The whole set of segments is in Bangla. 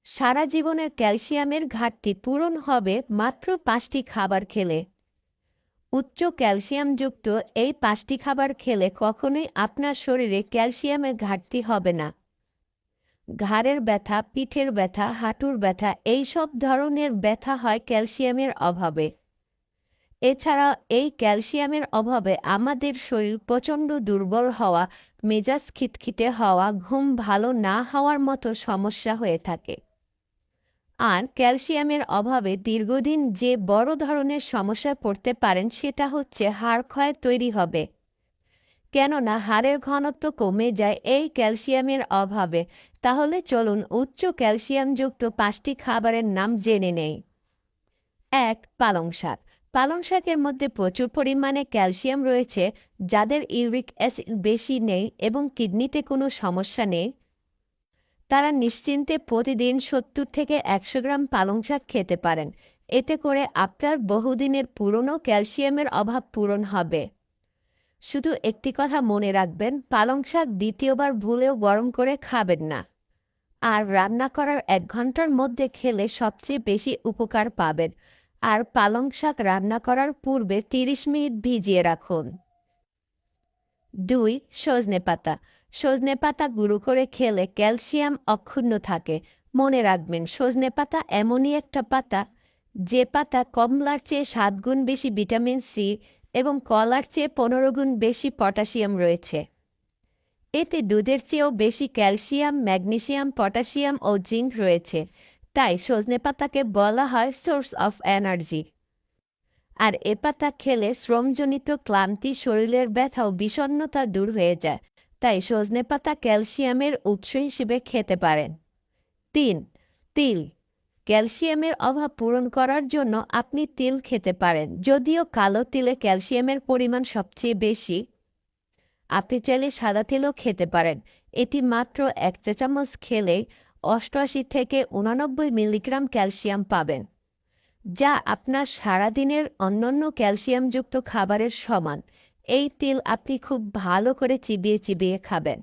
সারা জীবনের ক্যালসিয়ামের ঘাটতি পূরণ হবে মাত্র 5টি খাবার খেলে। উচ্চ ক্যালসিয়ামযুক্ত এই 5টি খাবার খেলে কখনোই আপনার শরীরে ক্যালসিয়ামের ঘাটতি হবে না। ঘাড়ের ব্যথা, পিঠের ব্যথা, হাঁটুর ব্যথা এই সব ধরনের ব্যথা হয় ক্যালসিয়ামের অভাবে। এছাড়া এই ক্যালসিয়ামের অভাবে আমাদের শরীর প্রচণ্ড দুর্বল হওয়া, মেজাজ খিটখিটে হওয়া, ঘুম ভালো না হওয়ার মতো সমস্যা হয়ে থাকে। আর ক্যালসিয়ামের অভাবে দীর্ঘদিন যে বড় ধরনের সমস্যায় পড়তে পারেন সেটা হচ্ছে হাড় ক্ষয় তৈরি হবে। কেননা হাড়ের ঘনত্ব কমে যায় এই ক্যালসিয়ামের অভাবে। তাহলে চলুন উচ্চ ক্যালসিয়ামযুক্ত 5টি খাবারের নাম জেনে নেই। 1. পালং শাক। পালং শাকের মধ্যে প্রচুর পরিমাণে ক্যালসিয়াম রয়েছে। যাদের ইউরিক অ্যাসিড বেশি নেই এবং কিডনিতে কোনো সমস্যা নেই, তারা নিশ্চিন্তে প্রতিদিন 70 থেকে 100 গ্রাম পালং শাক খেতে পারেন। এতে করে আপনার বহুদিনের পুরনো ক্যালসিয়ামের অভাব পূরণ হবে। শুধু একটি কথা মনে রাখবেন, পালং শাক দ্বিতীয়বার ভুলেও গরম করে খাবেন না। আর রান্না করার 1 ঘন্টার মধ্যে খেলে সবচেয়ে বেশি উপকার পাবেন। আর পালং শাক রান্না করার পূর্বে 30 মিনিট ভিজিয়ে রাখুন। 2. সজনে পাতা। সজনে পাতা গুঁড়ো করে খেলে ক্যালসিয়াম অক্ষুণ্ণ থাকে। মনে রাখবেন, সজনে পাতা এমনই একটা পাতা যে পাতা কমলার চেয়ে 7 গুণ বেশি ভিটামিন সি এবং কলার চেয়ে 15 গুণ বেশি পটাশিয়াম রয়েছে। এতে দুধের চেয়েও বেশি ক্যালসিয়াম, ম্যাগনেসিয়াম, পটাশিয়াম ও জিঙ্ক রয়েছে। তাই সজনে পাতাকে বলা হয় সোর্স অফ এনার্জি। আর এ পাতা খেলে শ্রমজনিত ক্লান্তি, শরীরের ব্যথা ও বিষণ্ণতা দূর হয়ে যায়। তাই সজনে পাতা ক্যালসিয়ামের উৎস হিসেবে খেতে পারেন। 3. তিল। ক্যালসিয়ামের অভাব পূরণ করার জন্য আপনি তিল খেতে পারেন। যদিও কালো তিলে ক্যালসিয়ামের পরিমাণ সবচেয়ে বেশি, আপনি চাইলে সাদা তিলও খেতে পারেন। এটি মাত্র 1 চা চামচ খেলেই 88 থেকে 89 মিলিগ্রাম ক্যালসিয়াম পাবেন, যা আপনার সারাদিনের অন্যান্য ক্যালসিয়ামযুক্ত খাবারের সমান। এই তিল আপনি খুব ভালো করে চিবিয়ে চিবিয়ে খাবেন।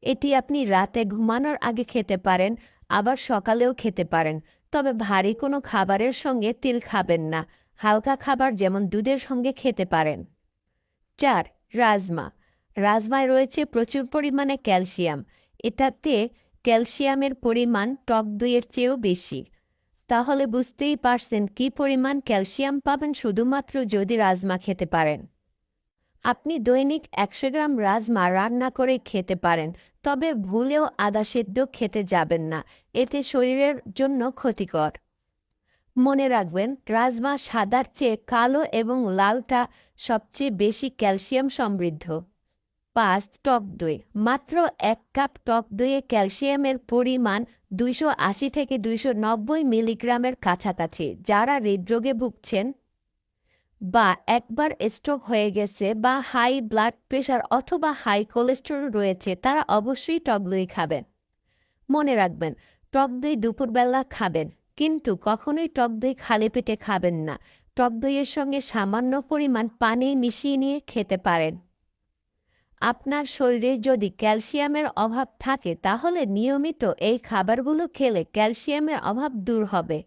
এটি আপনি রাতে ঘুমানোর আগে খেতে পারেন, আবার সকালেও খেতে পারেন। তবে ভারী কোনো খাবারের সঙ্গে তিল খাবেন না। হালকা খাবার যেমন দুধের সঙ্গে খেতে পারেন। 4. রাজমা। রাজমায় রয়েছে প্রচুর পরিমাণে ক্যালসিয়াম। এটাতে ক্যালসিয়ামের পরিমাণ টক দইয়ের চেয়েও বেশি। তাহলে বুঝতেই পারছেন কী পরিমাণ ক্যালসিয়াম পাবেন শুধুমাত্র যদি রাজমা খেতে পারেন। আপনি দৈনিক 100 গ্রাম রাজমা রান্না করে খেতে পারেন, তবে ভুলেও আদা সেদ্ধ খেতে যাবেন না। এতে শরীরের জন্য ক্ষতিকর। মনে রাখবেন, রাজমা সাদার চেয়ে কালো এবং লালটা সবচেয়ে বেশি ক্যালসিয়াম সমৃদ্ধ। 5. টক দই। মাত্র 1 কাপ টক দইয়ে ক্যালসিয়ামের পরিমাণ 280 থেকে 290 মিলিগ্রামের কাছাকাছি। যারা হৃদরোগে ভুগছেন বা একবার স্ট্রোক হয়ে গেছে বা হাই ব্লাড প্রেশার অথবা হাই কোলেস্টেরল রয়েছে, তারা অবশ্যই টক দই খাবেন। মনে রাখবেন, টক দই দুপুরবেলা খাবেন, কিন্তু কখনোই টক দই খালি পেটে খাবেন না। টক দইয়ের সঙ্গে সামান্য পরিমাণ পানি মিশিয়ে নিয়ে খেতে পারেন। আপনার শরীরে যদি ক্যালসিয়ামের অভাব থাকে তাহলে নিয়মিত এই খাবারগুলো খেলে ক্যালসিয়ামের অভাব দূর হবে।